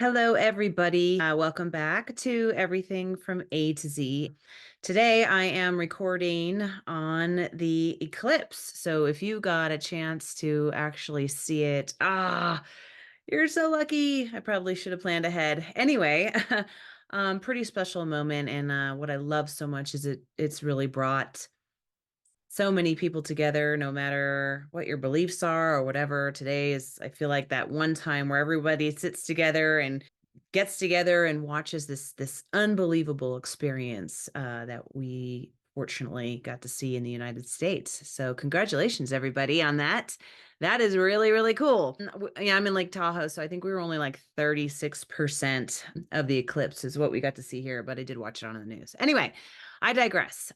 Hello, everybody. Welcome back to Everything from A to Z. Today, I am recording on the eclipse. So, if you got a chance to actually see it, you're so lucky. I probably should have planned ahead. Anyway, pretty special moment. And what I love so much is it's really brought so many people together, no matter what your beliefs are or whatever. Today is, I feel like that one time where everybody sits together and gets together and watches this unbelievable experience that we fortunately got to see in the United States. So congratulations, everybody, on that. That is really, really cool. Yeah, I'm in Lake Tahoe, so I think we were only like 36% of the eclipse is what we got to see here, but I did watch it on the news. Anyway, I digress.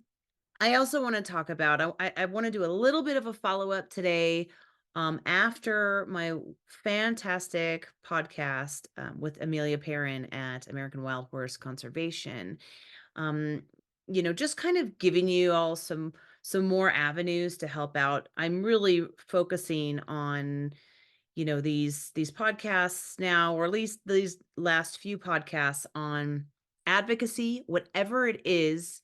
I also want to talk about, I want to do a little bit of a follow-up today after my fantastic podcast with Amelia Perrin at American Wild Horse Conservation. Um, just kind of giving you all some more avenues to help out. I'm really focusing on, these podcasts now, or at least these last few podcasts on advocacy, whatever it is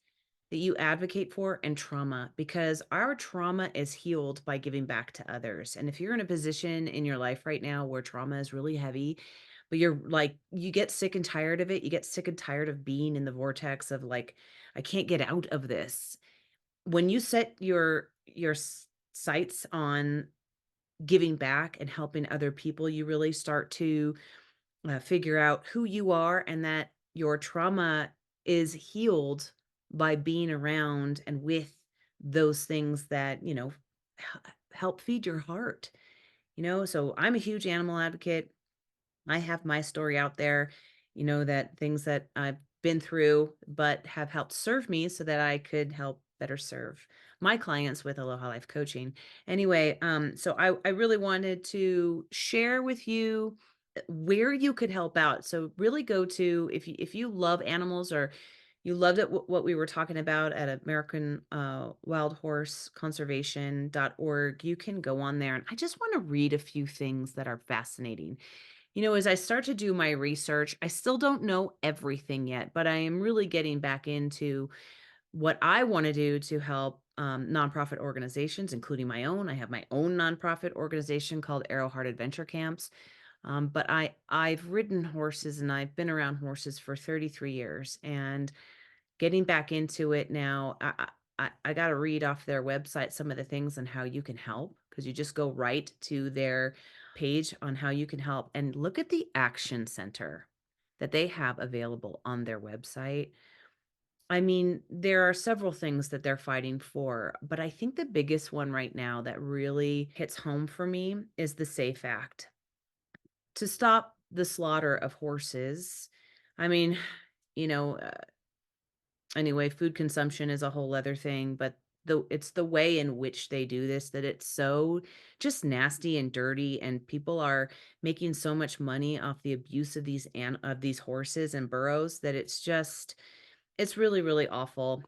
that you advocate for, and trauma, because our trauma is healed by giving back to others. And if you're in a position in your life right now where trauma is really heavy, but you're like, you get sick and tired of it, you get sick and tired of being in the vortex of like, I can't get out of this. When you set your sights on giving back and helping other people, you really start to figure out who you are, and that your trauma is healed by being around and with those things that, help feed your heart. So I'm a huge animal advocate. I have my story out there, that things that I've been through, but have helped serve me so that I could help better serve my clients with Aloha Life Coaching. Anyway, so I really wanted to share with you where you could help out. So really go to, if you love animals, or you loved it, what we were talking about at American Wild Horse Conservation.org, you can go on there. And I just want to read a few things that are fascinating. As I start to do my research, I still don't know everything yet, but I am really getting back into what I want to do to help nonprofit organizations, including my own. I have my own nonprofit organization called Arrowheart Adventure Camps. But I've ridden horses and I've been around horses for 33 years, and getting back into it now, I got to read off their website some of the things and how you can help, because you just go right to their page on how you can help and look at the action center that they have available on their website. I mean, there are several things that they're fighting for, but I think the biggest one right now that really hits home for me is the SAFE Act to stop the slaughter of horses. I mean, you know, uh, anyway, food consumption is a whole other thing, but it's the way in which they do this that it's so just nasty and dirty, and people are making so much money off the abuse of these horses and burros that it's really, really awful.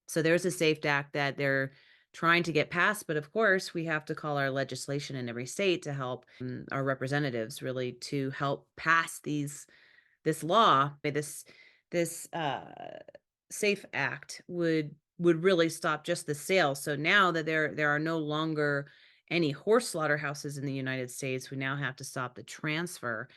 So there's a SAFE Act that they're trying to get passed, but of course we have to call our legislation in every state to help our representatives really to help pass this law. This SAFE Act would really stop just the sale. So now that there are no longer any horse slaughterhouses in the United States, we now have to stop the transfer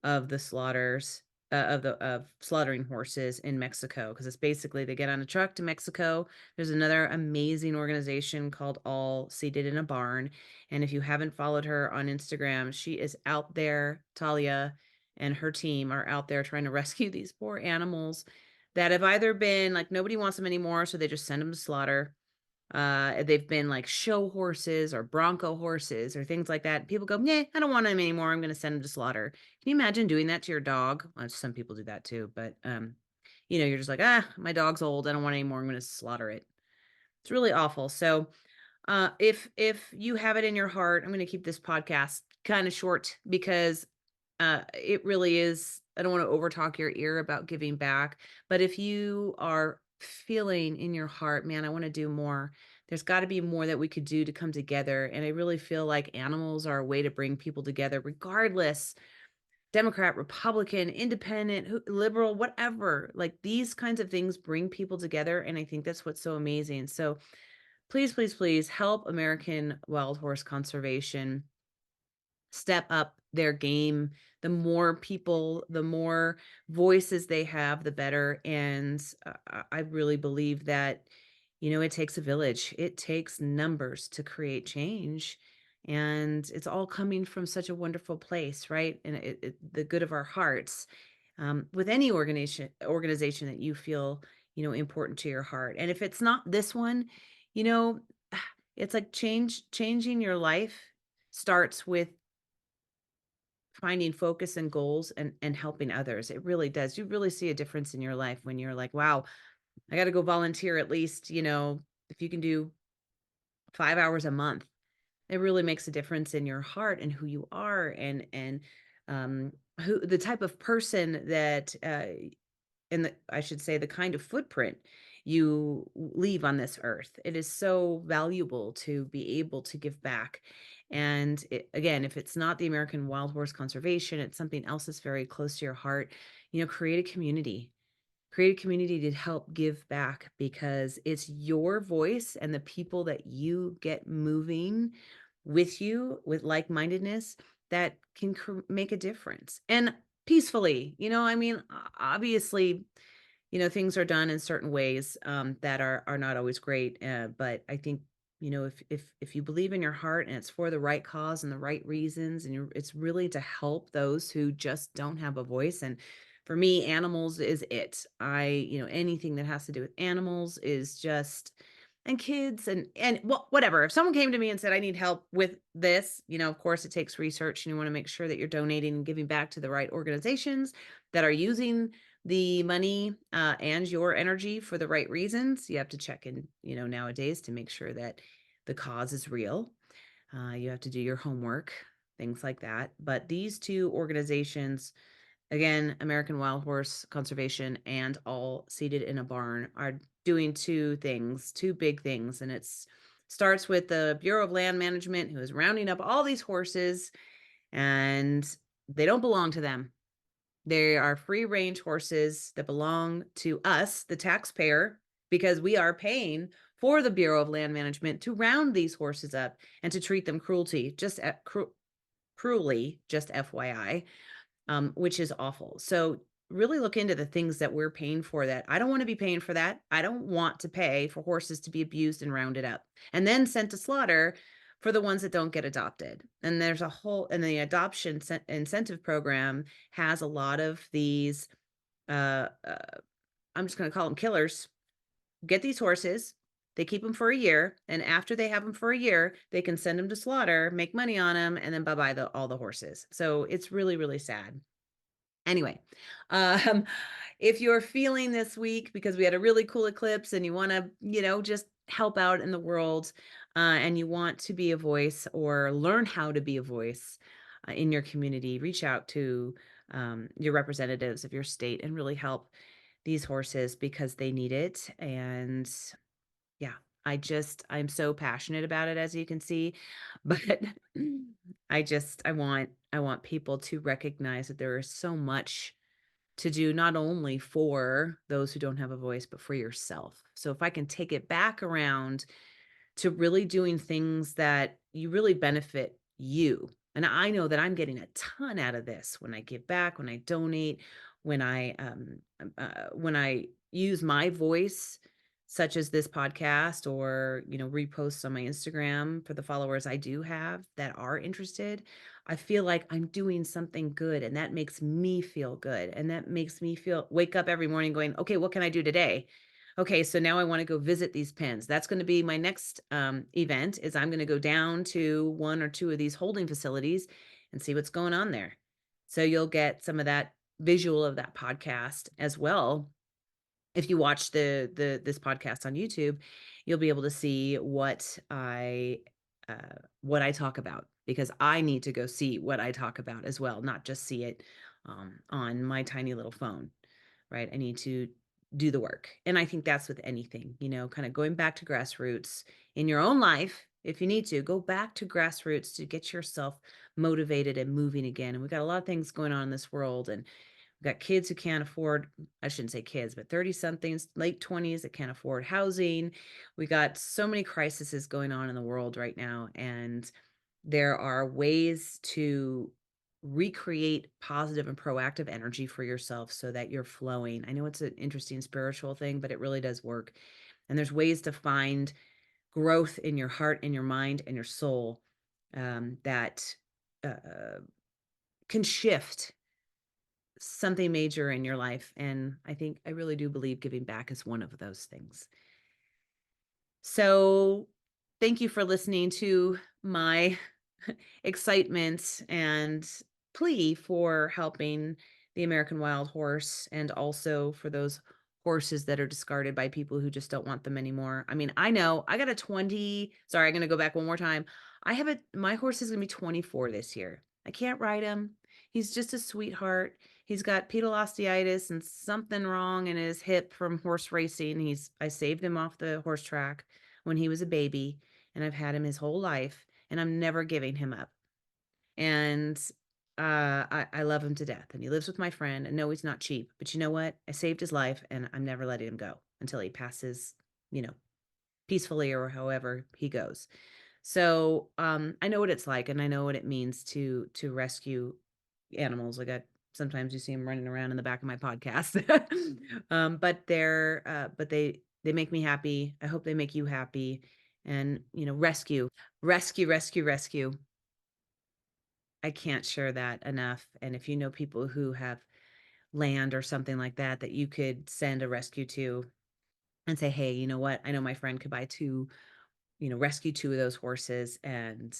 of the slaughters of slaughtering horses in Mexico, because it's basically they get on a truck to Mexico. There's another amazing organization called All Seated in a Barn, and if you haven't followed her on Instagram, she is out there. Talia and her team are out there trying to rescue these poor animals that have either been like nobody wants them anymore, so they just send them to slaughter. They've been like show horses or bronco horses or things like that. People go, "Nah, I don't want them anymore. I'm going to send them to slaughter." Can you imagine doing that to your dog? Well, some people do that too, but you're just like, my dog's old. I don't want it anymore. I'm going to slaughter it. It's really awful. So, if you have it in your heart, I'm going to keep this podcast kind of short because it really is. I don't want to overtalk your ear about giving back, but if you are feeling in your heart, man, I want to do more. There's got to be more that we could do to come together. And I really feel like animals are a way to bring people together, regardless. Democrat, Republican, independent, liberal, whatever. Like these kinds of things bring people together. And I think that's what's so amazing. So please, please, please help American wild horse conservation step up their game. The more people, the more voices they have, the better. And I really believe that, it takes a village. It takes numbers to create change. And it's all coming from such a wonderful place, right? And the good of our hearts. With any organization that you feel, important to your heart. And if it's not this one, you know, it's like changing your life starts with finding focus and goals and helping others. It really does. You really see a difference in your life when you're like, wow, I got to go volunteer at least, if you can do 5 hours a month, it really makes a difference in your heart and who you are and who the type of person that and I should say the kind of footprint you leave on this earth. It is so valuable to be able to give back. And again, if it's not the American Wild Horse Conservation, it's something else that's very close to your heart, create a community. Create a community to help give back because it's your voice and the people that you get moving with you with like-mindedness that can make a difference and peacefully. I mean, obviously, things are done in certain ways that are not always great. But I think, if you believe in your heart and it's for the right cause and the right reasons, and it's really to help those who just don't have a voice. And for me, animals is it. Anything that has to do with animals is just, and kids and well, whatever. If someone came to me and said, I need help with this, of course it takes research and you want to make sure that you're donating and giving back to the right organizations that are using the money and your energy for the right reasons. You have to check in, nowadays to make sure that the cause is real. You have to do your homework, things like that. But these two organizations, again, American Wild Horse Conservation and All Seated in a Barn, are doing two things, two big things. And it's starts with the Bureau of Land Management, who is rounding up all these horses, and they don't belong to them. They are free range horses that belong to us, the taxpayer, because we are paying for the Bureau of Land Management to round these horses up and to treat them cruelly, just FYI, which is awful. So really look into the things that we're paying for that. I don't want to be paying for that. I don't want to pay for horses to be abused and rounded up and then sent to slaughter for the ones that don't get adopted. And there's and the adoption incentive program has a lot of these, I'm just going to call them killers, get these horses. They keep them for a year. And after they have them for a year, they can send them to slaughter, make money on them, and then bye-bye all the horses. So it's really, really sad. Anyway, um, if you're feeling this week because we had a really cool eclipse and you want to, just help out in the world and you want to be a voice or learn how to be a voice in your community, reach out to your representatives of your state and really help these horses because they need it. And yeah, I'm so passionate about it, as you can see, but I want people to recognize that there is so much to do, not only for those who don't have a voice, but for yourself. So if I can take it back around to really doing things that you really benefit you. And I know that I'm getting a ton out of this when I give back, when I donate, when I use my voice, such as this podcast, or reposts on my Instagram for the followers I do have that are interested. I feel like I'm doing something good, and that makes me feel good, and that makes me wake up every morning going, okay, what can I do today? Okay, so now I want to go visit these pens. That's going to be my next event. Is I'm going to go down to one or two of these holding facilities and see what's going on there. So you'll get some of that visual of that podcast as well. If you watch this podcast on YouTube, you'll be able to see what I talk about, because I need to go see what I talk about as well, not just see it on my tiny little phone. Right? I need to do the work. And I think that's with anything, kind of going back to grassroots in your own life. if you need to, go back to grassroots to get yourself motivated and moving again. And we've got a lot of things going on in this world, and we've got kids who can't afford, I shouldn't say kids, but 30 somethings, late 20s that can't afford housing. We got so many crises going on in the world right now. And there are ways to recreate positive and proactive energy for yourself so that you're flowing. I know it's an interesting spiritual thing, but it really does work. And there's ways to find growth in your heart and your mind and your soul that can shift something major in your life. And I really do believe giving back is one of those things. So thank you for listening to my excitement and plea for helping the American wild horse, and also for those horses that are discarded by people who just don't want them anymore. I mean, I know I got sorry, I'm going to go back one more time. My horse is going to be 24 this year. I can't ride him. He's just a sweetheart. He's got pedal osteitis and something wrong in his hip from horse racing. I saved him off the horse track when he was a baby, and I've had him his whole life, and I'm never giving him up. And I love him to death, and he lives with my friend. And no, he's not cheap, but you know what? I saved his life, and I'm never letting him go until he passes, peacefully, or however he goes. So I know what it's like, and I know what it means to rescue animals. Sometimes you see them running around in the back of my podcast. But they make me happy. I hope they make you happy. And rescue, rescue, rescue, rescue. I can't share that enough. And if you know people who have land or something like that that you could send a rescue to, and say, hey, you know what? I know my friend could buy rescue two of those horses and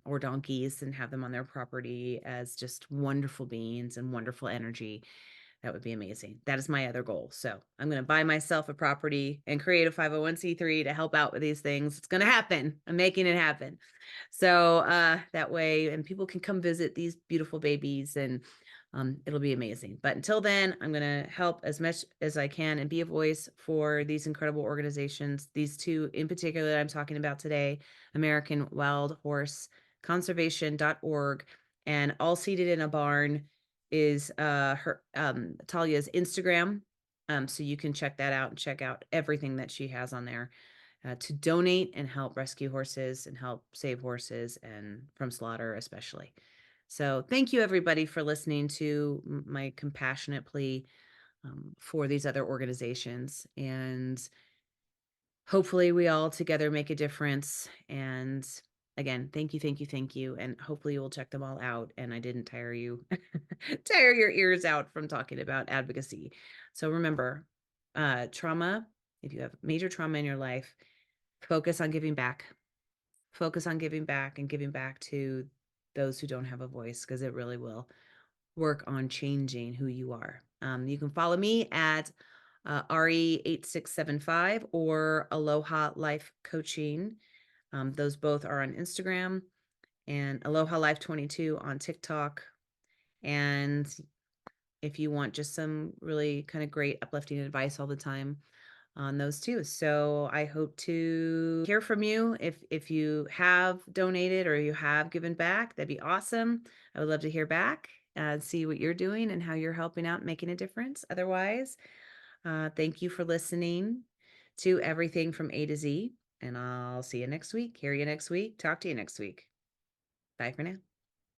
or donkeys, and have them on their property as just wonderful beings and wonderful energy. That would be amazing. That is my other goal. So I'm going to buy myself a property and create a 501c3 to help out with these things. It's going to happen. I'm making it happen. So that way, and people can come visit these beautiful babies, and it'll be amazing. But until then, I'm going to help as much as I can and be a voice for these incredible organizations, these two in particular that I'm talking about today, American Wild Horse Conservation.org, and All Seated in a Barn is Talia's Instagram. So you can check that out and check out everything that she has on there to donate and help rescue horses and help save horses, and from slaughter especially. So thank you everybody for listening to my compassionate plea for these other organizations. And hopefully we all together make a difference. And again, thank you, thank you, thank you. And hopefully you will check them all out. And I didn't tire you, tire your ears out from talking about advocacy. So remember, trauma, if you have major trauma in your life, focus on giving back. Focus on giving back, and giving back to those who don't have a voice, because it really will work on changing who you are. You can follow me at RE8675 or Aloha Life Coaching. Those both are on Instagram, and Aloha Life 22 on TikTok. And if you want just some really kind of great uplifting advice all the time, on those too. So I hope to hear from you. If you have donated or you have given back, that'd be awesome. I would love to hear back, see what you're doing and how you're helping out, making a difference. Otherwise, thank you for listening to everything from A to Z, and I'll see you next week. Hear you next week. Talk to you next week. Bye for now.